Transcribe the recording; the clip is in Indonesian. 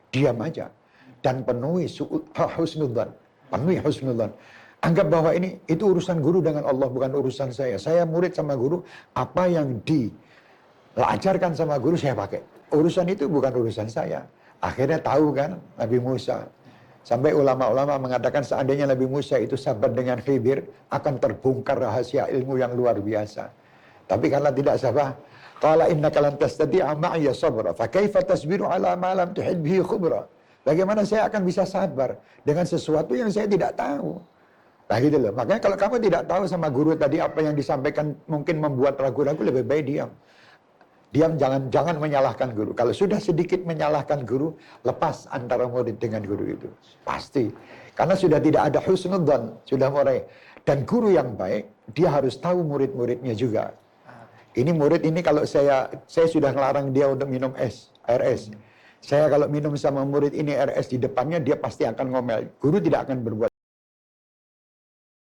Diam aja. Dan penuhi husnudzan. Penuhi husnudzan. Anggap bahwa itu urusan guru dengan Allah, bukan urusan saya. Saya murid sama guru, apa yang diajarkan sama guru saya pakai. Urusan itu bukan urusan saya. Akhirnya tahu kan Nabi Musa. Sampai ulama-ulama mengatakan seandainya Nabi Musa itu sabar dengan Khidir, akan terbongkar rahasia ilmu yang luar biasa. Tapi karena tidak sabar, qala innaka lan tastati'a ma'iya sabra, fa kaifa tasbiru ala ma lam tuhid bihi khubra. Bagaimana saya akan bisa sabar dengan sesuatu yang saya tidak tahu? Nah gitu loh. Makanya kalau kamu tidak tahu sama guru tadi apa yang disampaikan mungkin membuat ragu-ragu, lebih baik diam. Diam, jangan menyalahkan guru. Kalau sudah sedikit menyalahkan guru, lepas antara murid dengan guru itu. Pasti. Karena sudah tidak ada husnudzan, sudah mulai. Dan guru yang baik, dia harus tahu murid-muridnya juga. Ini murid ini kalau saya sudah ngelarang dia untuk minum air es. Saya kalau minum sama murid ini air es di depannya, dia pasti akan ngomel. Guru tidak akan berbuat